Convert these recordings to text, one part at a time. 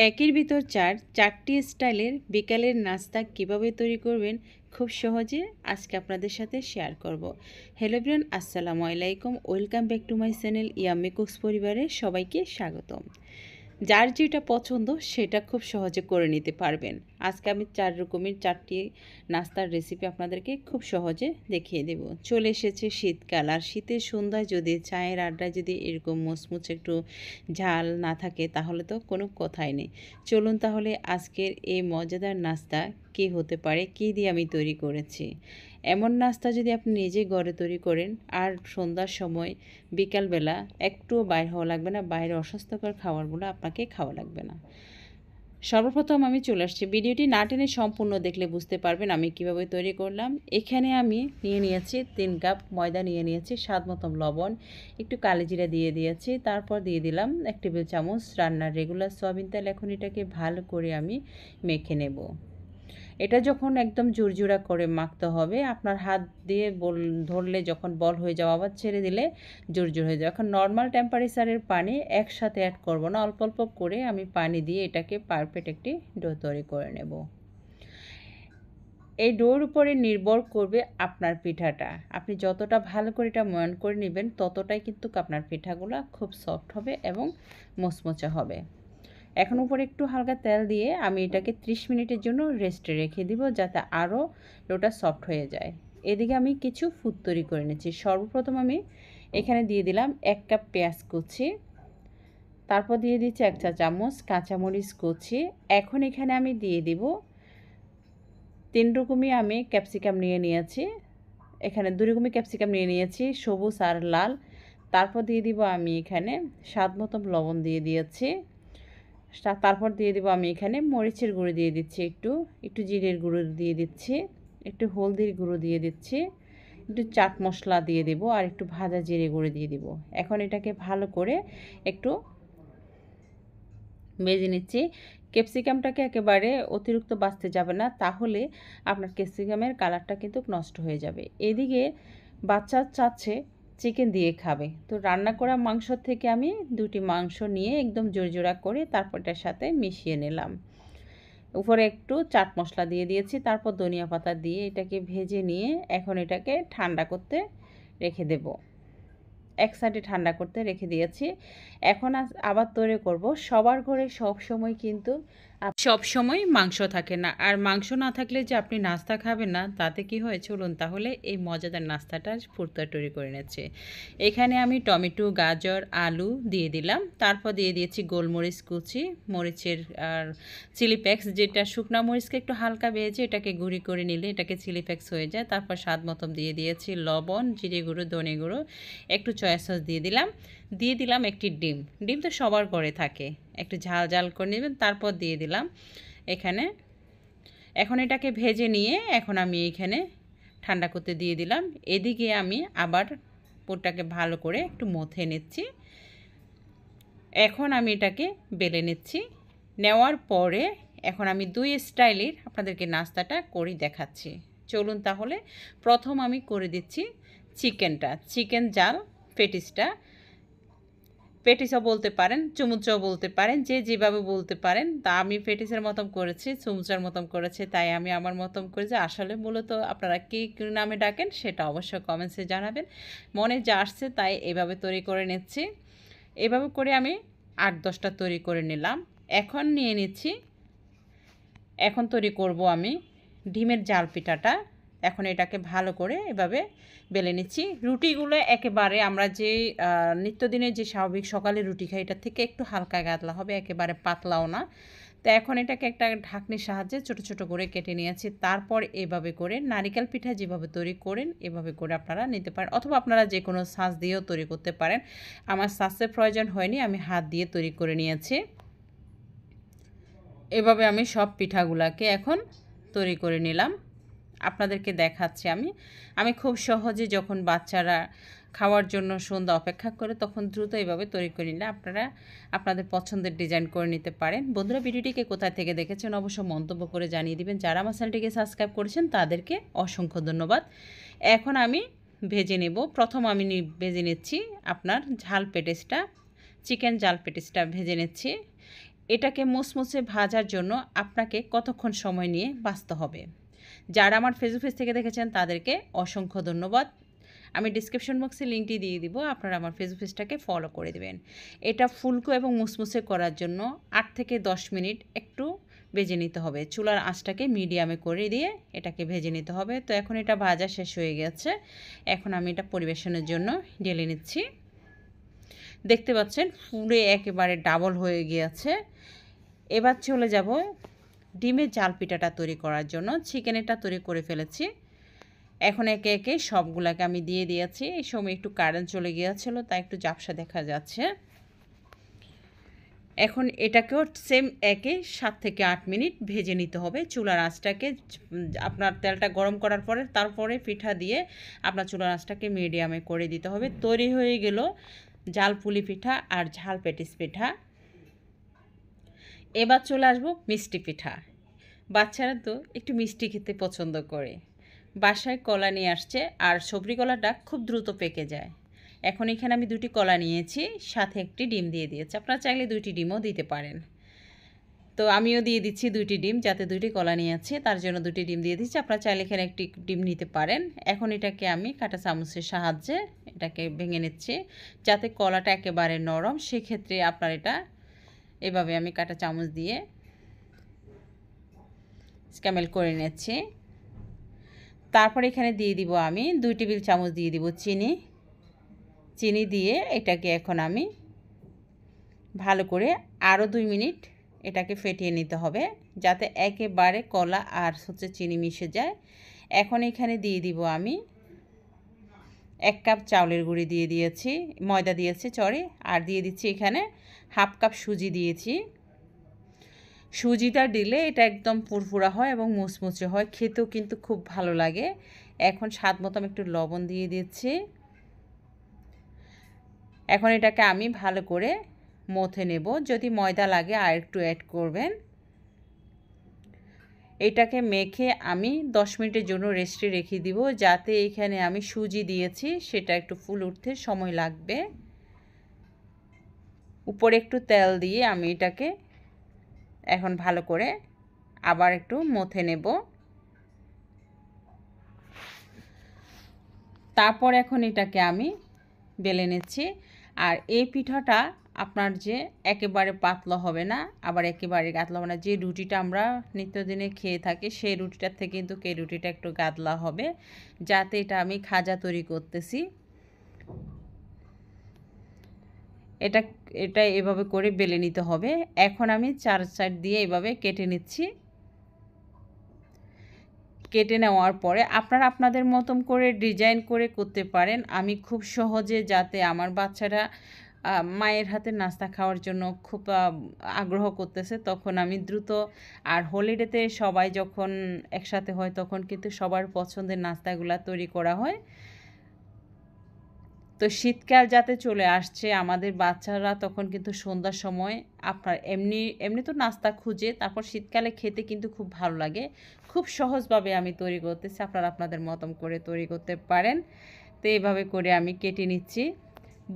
একের ভিতর চারটি স্টাইলের বিকালের নাস্তা কিভাবে তৈরি করবেন খুব সহজে আজকে আপনাদের সাথে শেয়ার করব। হ্যালো এভরিওয়ান, আসসালামু আলাইকুম। Welcome back to my channel yummy cooks পরিবারের সবাইকে স্বাগতম। যার যেটা পছন্দ সেটা খুব সহজে করে নিতে পারবেন। আজকে আমি 4 রকমের 4টি নাস্তার রেসিপি আপনাদেরকে খুব সহজে দেখিয়ে দেব। চলে এসেছে শীতকাল, আর শীতের সন্ধ্যায় যদি চায়ের আড্ডায় যদি এরকম মুচমুচে একটু ঝাল না থাকে তাহলে তো কোনো কথাই নেই। চলুন তাহলে আজকের এই মজাদার নাস্তা কী হতে পারে, কী দিয়ে আমি তৈরি করেছি। এমন নাস্তা যদি আপনি নিজে ঘরে তৈরি করেন আর সন্ধ্যার সময় বিকালবেলা একটুও বাইর হওয়া লাগবে না, বাইরে অস্বাস্থ্যকর খাবারগুলো আপনাকে খাওয়া লাগবে না। সর্বপ্রথম আমি চলে আসছি, ভিডিওটি না টেনে সম্পূর্ণ দেখলে বুঝতে পারবেন আমি কিভাবে তৈরি করলাম। এখানে আমি নিয়ে নিয়েছি 3 কাপ ময়দা, নিয়ে নিয়েছি স্বাদ মতো লবণ, একটু কালিজিরা দিয়ে দিয়েছি, তারপর দিয়ে দিলাম 1 টেবিল চামচ রান্নার রেগুলার সয়াবিন তেল। এখন এটাকে ভালো করে আমি মেখে নেব। এটা যখন একদম জুরজুরা করে মাখতে হবে, আপনার হাত দিয়ে ধরলে যখন বল হয়ে যাওয়া আবার ছেড়ে দিলে জুরজুর হয়ে যাবে। এখন নর্মাল টেম্পারেচারের পানি একসাথে অ্যাড করব না, অল্প অল্প করে আমি পানি দিয়ে এটাকে পারফেক্ট একটি ডো তৈরি করে নেব। এই ডোর উপরে নির্ভর করবে আপনার পিঠাটা। আপনি যতটা ভালো করে এটা ময়ান করে নেবেন ততটাই কিন্তু আপনার পিঠাগুলো খুব সফট হবে এবং মুচমুচে হবে। এখন উপরে একটু হালকা তেল দিয়ে আমি এটাকে 30 মিনিটের জন্য রেস্টে রেখে দিব, যাতে আরও ডোটা সফট হয়ে যায়। এদিকে আমি কিছু ফুড তৈরি করে নিচ্ছি। সর্বপ্রথম আমি এখানে দিয়ে দিলাম 1 কাপ পেঁয়াজ কুচি, তারপর দিয়ে দিচ্ছি 1 চা চামচ কাঁচামরিচ কুচি। এখন এখানে আমি দিয়ে দিব 3 রকমই আমি ক্যাপসিকাম নিয়ে নিয়েছি। এখানে 2 রকমই ক্যাপসিকাম নিয়ে নিয়েছি, সবুজ আর লাল। তারপর দিয়ে দিব আমি এখানে স্বাদ মতো লবণ দিয়ে দিয়েছি। তারপর দিয়ে দেবো আমি এখানে মরিচের গুঁড়ো দিয়ে দিচ্ছি, একটু জিরের গুঁড়ো দিয়ে দিচ্ছি, একটু হলদির গুঁড়ো দিয়ে দিচ্ছি, একটু চাট মশলা দিয়ে দেবো, আর একটু ভাজা জিরে গুঁড়ো দিয়ে দিব। এখন এটাকে ভালো করে একটু ভেজে নিচ্ছি। ক্যাপসিকামটাকে একেবারে অতিরিক্ত বাছতে যাবে না, তাহলে আপনার ক্যাপসিকামের কালারটা কিন্তু নষ্ট হয়ে যাবে। এদিকে বাচ্চা চাচ্ছে চিকেন দিয়ে খাবে, তো রান্না করা মাংস থেকে আমি 2টি মাংস নিয়ে একদম জোরজোড়া করে তারপর এটার সাথে মিশিয়ে নিলাম। উপরে একটু চাট মশলা দিয়ে দিয়েছি, তারপর ধনিয়া পাতা দিয়ে এটাকে ভেজে নিয়ে এখন এটাকে ঠান্ডা করতে রেখে দেব। এক সাইডে ঠান্ডা করতে রেখে দিয়েছি। এখন আবার তৈরি করব। সবার ঘরে সব সময় কিন্তু সব সময় মাংস থাকে না, আর মাংস না থাকলে যে আপনি নাস্তা খাবেন না তাতে কি হয়, চলুন তাহলে এই মজাদার নাস্তাটা ফুর্তা তৈরি করে নিচ্ছে। এখানে আমি টমেটো, গাজর, আলু দিয়ে দিলাম, তারপর দিয়ে দিয়েছি গোলমরিচ কুচি, মরিচের আর চিলি ফ্লেক্স, যেটা শুকনো মরিচকে একটু হালকা ভেজে এটাকে গুঁড়ি করে নিলে এটাকে চিলি ফ্লেক্স হয়ে যায়। তারপর স্বাদ মতো দিয়ে দিয়েছি লবণ, জিরে গুঁড়ো, ধনে গুঁড়ো, একটু সয়া সস দিয়ে দিলাম একটি ডিম তো সবার ঘরে থাকে, একটু ঝাল ঝাল করে নেবেন। তারপর দিয়ে দিলাম এখানে। এখন এটাকে ভেজে নিয়ে এখন আমি এখানে ঠান্ডা করতে দিয়ে দিলাম। এদিকে আমি আবার পুরটাকে ভালো করে একটু মথে নিচ্ছি। এখন আমি এটাকে বেলে নিচ্ছি। নেওয়ার পরে এখন আমি 2 স্টাইলের আপনাদেরকে নাস্তাটা করে দেখাচ্ছি। চলুন তাহলে প্রথম আমি করে দিচ্ছি চিকেন জাল পেটিসও বলতে পারেন, চুমুচাও বলতে পারেন, যে যেভাবে বলতে পারেন। তা আমি পেটিসের মতন করেছি, চুমুচার মতন করেছি, তাই আমি আমার মতন করেছি। আসলে মূলত আপনারা কী নামে ডাকেন সেটা অবশ্যই কমেন্টসে জানাবেন। মনে যা আসছে তাই এভাবে তৈরি করে নিচ্ছি। এভাবে করে আমি 8-10টা তৈরি করে নিলাম। এখন তৈরি করব আমি ডিমের জাল পিঠাটা। এখন এটাকে ভালো করে এভাবে বেলে নিচ্ছি। রুটিগুলো একেবারে আমরা যে নিত্যদিনের যে স্বাভাবিক সকালে রুটি খাই এটার থেকে একটু হালকা গাদলা হবে, একেবারে পাতলাও না। তো এখন এটাকে একটা ঢাকনির সাহায্যে ছোট ছোট করে কেটে নিয়েছি। তারপর এভাবে করে নারিকেল পিঠা যেভাবে তৈরি করেন এভাবে করে আপনারা নিতে পারেন, অথবা আপনারা যে কোনো সাজ দিয়েও তৈরি করতে পারেন। আমার সাজের প্রয়োজন হয়নি, আমি হাত দিয়ে তৈরি করে নিয়েছি। এভাবে আমি সব পিঠাগুলাকে এখন তৈরি করে নিলাম, আপনাদেরকে দেখাচ্ছি। আমি খুব সহজে যখন বাচ্চারা খাওয়ার জন্য সন্ধ্যা অপেক্ষা করে তখন দ্রুত এইভাবে তৈরি করে নিলে আপনারা আপনাদের পছন্দের ডিজাইন করে নিতে পারেন। বন্ধুরা, ভিডিওটিকে কোথায় থেকে দেখেছেন অবশ্যই মন্তব্য করে জানিয়ে দিবেন। যারা আমার চ্যানেলটিকে সাবস্ক্রাইব করেছেন তাদেরকে অসংখ্য ধন্যবাদ। এখন আমি ভেজে নেব। প্রথম আমি ভেজে নিচ্ছি আপনার চিকেন জাল পেটিসটা ভেজে নিচ্ছি। এটাকে মুসমুসে ভাজার জন্য আপনাকে কতক্ষণ সময় নিয়ে ভাজতে হবে। যারা আমার ফেসবুক পেজ থেকে দেখেছেন তাদেরকে অসংখ্য ধন্যবাদ। আমি ডিসক্রিপশন বক্সে লিঙ্কটি দিয়ে দিব, আপনারা আমার ফেসবুক পেজটাকে ফলো করে দেবেন। এটা ফুলকো এবং মুসমুসে করার জন্য 8 থেকে 10 মিনিট একটু ভেজে নিতে হবে। চুলার আঁচটাকে মিডিয়ামে করে দিয়ে এটাকে ভেজে নিতে হবে। তো এখন এটা ভাজা শেষ হয়ে গেছে। এখন আমি এটা পরিবেশনের জন্য ঢেলে নিচ্ছি। দেখতে পাচ্ছেন ফুলে একেবারে ডাবল হয়ে গিয়েছে। এবার চলে যাব ডিমের জাল পিঠাটা তৈরি করার জন্য। চিকেনটা তৈরি করে ফেলেছি। এখন একে একে সবগুলোকে আমি দিয়ে দিয়েছি। এই সময় একটু কারেন্ট চলে গিয়েছিল, তাই একটু ঝাপসা দেখা যাচ্ছে। এখন এটাকেও সেম একে 7 থেকে 8 মিনিট ভেজে নিতে হবে। চুলার আঁচটাকে আপনার তেলটা গরম করার পরে তারপরে পিঠা দিয়ে আপনার চুলার আঁচটাকে মিডিয়ামে করে দিতে হবে। তৈরি হয়ে গেল জাল পুলি পিঠা আর ঝাল পেটিস পিঠা। এবার চলে আসবো মিষ্টি পিঠা। বাচ্চারা তো একটু মিষ্টি খেতে পছন্দ করে। বাসায় কলা নিয়ে আসছে, আর সবরি কলাটা খুব দ্রুত পেকে যায়। এখন এখানে আমি 2টি কলা নিয়েছি, সাথে একটি ডিম দিয়ে দিয়েছি। আপনারা চাইলে 2টি ডিমও দিতে পারেন। তো আমিও দিয়ে দিচ্ছি 2টি ডিম, যাতে 2টি কলা নিয়েছি তার জন্য 2টি ডিম দিয়ে দিচ্ছি। আপনারা চাইলে এখানে একটি ডিম নিতে পারেন। এখন এটাকে আমি কাঁটা চামচের সাহায্যে এটাকে ভেঙে নিচ্ছি, যাতে কলাটা একেবারে নরম। সেক্ষেত্রে আপনার এটা এভাবে আমি কাঁটা চামচ দিয়ে স্ক্যামেল করে নিচ্ছি। তারপর এখানে দিয়ে দিব আমি 2 টেবিল চামচ দিয়ে দিব চিনি দিয়ে এটাকে এখন আমি ভালো করে আরও 2 মিনিট এটাকে ফেটিয়ে নিতে হবে, যাতে একেবারে কলা আর চিনি মিশে যায়। এখন এখানে দিয়ে দিব আমি 1 কাপ চাউলের গুঁড়ি দিয়ে দিয়েছি, ময়দা দিয়েছি আর দিয়ে দিচ্ছি এখানে 1/2 কাপ সুজি দিয়েছি। সুজিটা দিলে এটা একদম ফুরফুরা হয় এবং মুচমুচে হয়, খেতেও কিন্তু খুব ভালো লাগে। এখন স্বাদ মতো আমি একটু লবণ দিয়ে দিচ্ছি। এখন এটাকে আমি ভালো করে মথে নেব। যদি ময়দা লাগে আর একটু অ্যাড করবেন। এটাকে মেখে আমি 10 মিনিটের জন্য রেস্টে রেখে দিব, যাতে এখানে আমি সুজি দিয়েছি সেটা একটু ফুল উঠতে সময় লাগবে। উপরে একটু তেল দিয়ে আমি এটাকে এখন ভালো করে আবার একটু মথে নেব। তারপর এখন এটাকে আমি বেলে নিচ্ছি। আর এই পিঠাটা আপনার যে একেবারে পাতলা হবে না, আবার একেবারে গাদলা হবে না। যে রুটিটা আমরা নিত্যদিনে খেয়ে থাকি সেই রুটিটার থেকে কিন্তু এই রুটিটা একটু গাদলা হবে, যাতে এটা আমি খাজা তৈরি করতেছি। এটা এভাবে করে বেলে নিতে হবে। এখন আমি 4 সাইড দিয়ে এভাবে কেটে নিচ্ছি। কেটে নেওয়ার পরে আপনারা আপনাদের মতন করে ডিজাইন করে করতে পারেন। আমি খুব সহজে, যাতে আমার বাচ্চারা মায়ের হাতের নাস্তা খাওয়ার জন্য খুব আগ্রহ করতেছে, তখন আমি দ্রুত, আর হলিডেতে সবাই যখন একসাথে হয় তখন কিন্তু সবার পছন্দের নাস্তাগুলো তৈরি করা হয়। তো শীতকাল যাতে চলে আসছে, আমাদের বাচ্চারা তখন কিন্তু সন্ধ্যার সময় আপনার এমনি তো নাস্তা খুঁজে, তারপর শীতকালে খেতে কিন্তু খুব ভালো লাগে। খুব সহজভাবে আমি তৈরি করতেছি, আপনারা আপনাদের মতন করে তৈরি করতে পারেন। তো এইভাবে করে আমি কেটে নিচ্ছি।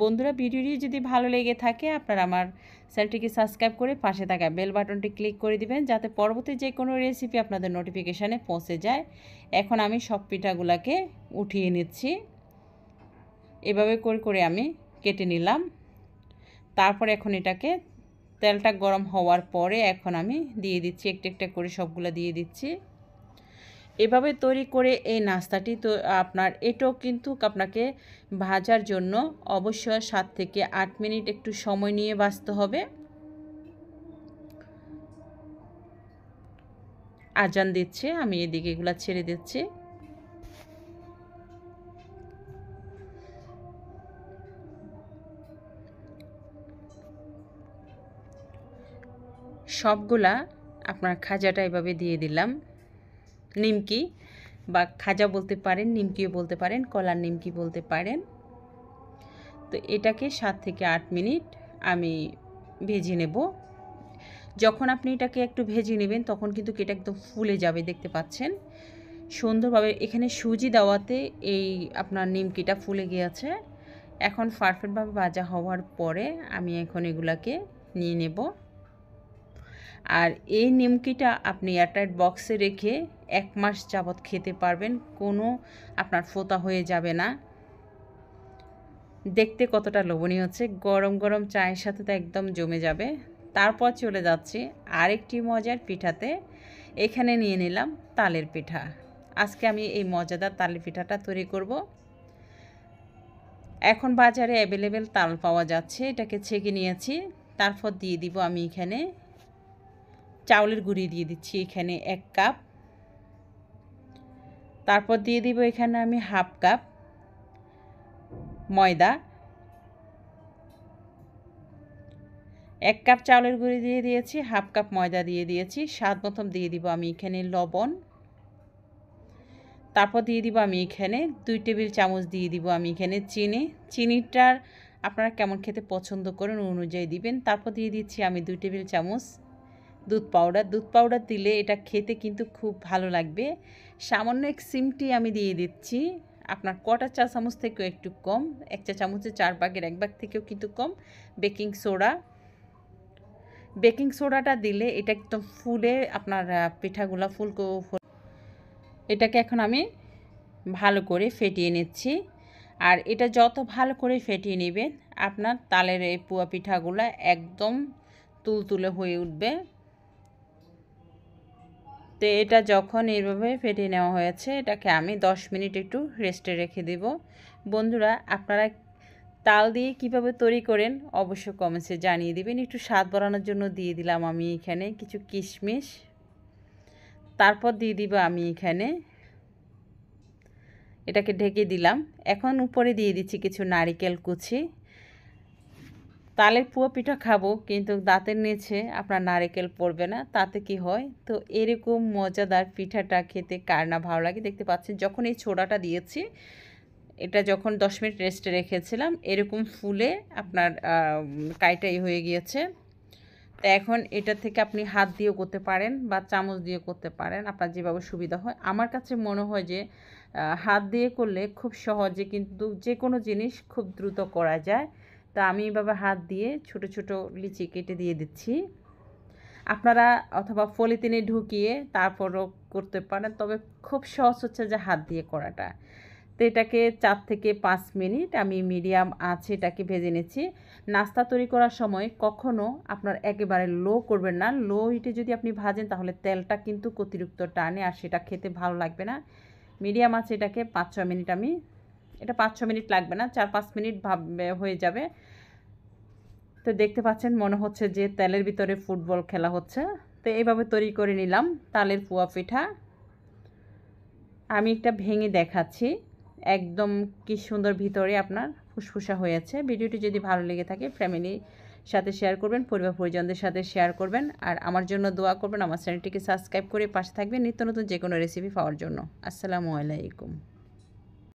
বন্ধুরা, ভিডিওটি যদি ভালো লেগে থাকে আপনারা আমার চ্যানেলটিকে সাবস্ক্রাইব করে পাশে থাকা বেল বাটনটি ক্লিক করে দিবেন, যাতে পরবর্তী যে কোনো রেসিপি আপনাদের নোটিফিকেশানে পৌঁছে যায়। এখন আমি সব পিঠাগুলোকে উঠিয়ে নিচ্ছি। এভাবে করে আমি কেটে নিলাম। তারপর এখন এটাকে তেলটা গরম হওয়ার পরে এখন আমি দিয়ে দিচ্ছি, একটা করে সবগুলো দিয়ে দিচ্ছি। এভাবে তৈরি করে এই নাস্তাটি তো আপনার এটাও কিন্তু আপনাকে ভাজার জন্য অবশ্যই 7 থেকে 8 মিনিট একটু সময় নিয়ে ভাজতে হবে। আজান দিচ্ছে, আমি এদিকে এগুলো ছেড়ে দিচ্ছি। সবগুলা আপনার খাজাটা এভাবে দিয়ে দিলাম। নিমকি বা খাজা বলতে পারেন, নিমকিও বলতে পারেন, কলার নিমকি বলতে পারেন। তো এটাকে 7 থেকে 8 মিনিট আমি ভেজে নেব। যখন আপনি এটাকে একটু ভেজে নেবেন তখন কিন্তু এটা একদম ফুলে যাবে, দেখতে পাচ্ছেন সুন্দরভাবে। এখানে সুজি দেওয়াতে এই আপনার নিমকিটা ফুলে গিয়েছে। এখন পারফেক্টভাবে ভাজা হওয়ার পরে আমি এখন এগুলাকে নিয়ে নেব। আর এই নিমকিটা আপনি এয়ারটাইট বক্সে রেখে 1 মাস যাবত খেতে পারবেন, কোনো আপনার ফোঁতা হয়ে যাবে না। দেখতে কতটা লোভনীয় হচ্ছে, গরম গরম চায়ের সাথে তো একদম জমে যাবে। তারপর চলে যাচ্ছি আরেকটি মজার পিঠাতে। এখানে নিয়ে নিলাম তালের পিঠা। আজকে আমি এই মজাদার তালের পিঠাটা তৈরি করব। এখন বাজারে অ্যাভেলেবেল তাল পাওয়া যাচ্ছে, এটাকে ছেঁকে নিয়েছি। তারপর দিয়ে দিব আমি এখানে চাউলের গুঁড়ি দিয়ে দিচ্ছি এখানে 1 কাপ। তারপর দিয়ে দিব এখানে আমি 1/2 কাপ ময়দা, 1 কাপ চাউলের গুঁড়ি দিয়ে দিয়েছি, 1/2 কাপ ময়দা দিয়ে দিয়েছি। স্বাদ মতন দিয়ে দিব আমি এখানে লবণ। তারপর দিয়ে দিব আমি এখানে 2 টেবিল চামচ দিয়ে দিব আমি এখানে চিনি। চিনিটার আপনারা কেমন খেতে পছন্দ করেন অনুযায়ী দিবেন। তারপর দিয়ে দিচ্ছি আমি 2 টেবিল চামচ দুধ পাউডার। দুধ পাউডার দিলে এটা খেতে কিন্তু খুব ভালো লাগবে। সামান্য 1 চিমটি আমি দিয়ে দিচ্ছি, আপনার কোয়ার্টার চা চামচ থেকেও একটু কম, 1 চা চামচের 4 ভাগের 1 ভাগ থেকেও কিন্তু কম বেকিং সোডা। বেকিং সোডাটা দিলে এটা একদম ফুলে আপনার পিঠাগুলা ফুলকো। এটাকে এখন আমি ভালো করে ফেটিয়ে নিচ্ছি। আর এটা যত ভালো করে ফেটিয়ে নেবেন আপনার তালের এই পুয়া পিঠাগুলা একদম তুলতুলে হয়ে উঠবে। তো এটা যখন এইভাবে ফেটিয়ে নেওয়া হয়েছে, এটাকে আমি 10 মিনিট একটু রেস্টে রেখে দেব। বন্ধুরা, আপনারা তাল দিয়ে কিভাবে তৈরি করেন অবশ্যই কমেন্টসে জানিয়ে দিবেন। একটু স্বাদ বাড়ানোর জন্য দিয়ে দিলাম আমি এখানে কিছু কিশমিশ। তারপর দিয়ে দিব আমি এখানে, এটাকে ঢেকে দিলাম। এখন উপরে দিয়ে দিচ্ছি কিছু নারিকেল কুচি। তালের পুয়া পিঠা খাবো কিন্তু দাঁতের নিচে আপনার নারিকেল পড়বে না, তাতে কি হয়? তো এরকম মজাদার পিঠাটা খেতে কার না ভালো লাগে। দেখতে পাচ্ছেন যখন এই ছোড়াটা দিয়েছি, এটা যখন 10 মিনিট রেস্টে রেখেছিলাম এরকম ফুলে আপনার কাইটাই হয়ে গিয়েছে। তো এখন এটা থেকে আপনি হাত দিয়েও করতে পারেন বা চামচ দিয়ে করতে পারেন, আপনার যেভাবে সুবিধা হয়। আমার কাছে মনে হয় যে হাত দিয়ে করলে খুব সহজে কিন্তু যে কোনো জিনিস খুব দ্রুত করা যায়। তো আমি এভাবে হাত দিয়ে ছোট ছোট লিচি কেটে দিয়ে দিচ্ছি। আপনারা অথবা পলিথিনে ঢুকিয়ে তারপরও করতে পারেন, তবে খুব সহজ হচ্ছে যে হাত দিয়ে করাটা। তো এটাকে 4 থেকে 5 মিনিট আমি মিডিয়াম আঁচে এটাকে ভেজে নিচ্ছি। নাস্তা তৈরি করার সময় কখনো আপনার একেবারে লো করবেন না। লো হিটে যদি আপনি ভাজেন তাহলে তেলটা কিন্তু অতিরিক্ত টানে আর সেটা খেতে ভালো লাগবে না। মিডিয়াম আঁচে এটাকে 5-6 মিনিট আমি, এটা 5-6 মিনিট লাগবে না, 4-5 মিনিট হয়ে যাবে। তো দেখতে পাচ্ছেন মনে হচ্ছে যে তেলের ভিতরে ফুটবল খেলা হচ্ছে। তো এইভাবে তৈরি করে নিলাম তালের পুয়া পিঠা। আমি একটা ভেঙে দেখাচ্ছি, একদম কি সুন্দর ভিতরে আপনার ফুসফুসা হয়েছে। ভিডিওটি যদি ভালো লেগে থাকে ফ্যামিলির সাথে শেয়ার করবেন, পরিবার পরিজনদের সাথে শেয়ার করবেন। আর আমার জন্য দোয়া করবেন, আমার চ্যানেলটিকে সাবস্ক্রাইব করে পাশে থাকবেন নিত্য নতুন যে কোনো রেসিপি পাওয়ার জন্য। আসসালামু আলাইকুম।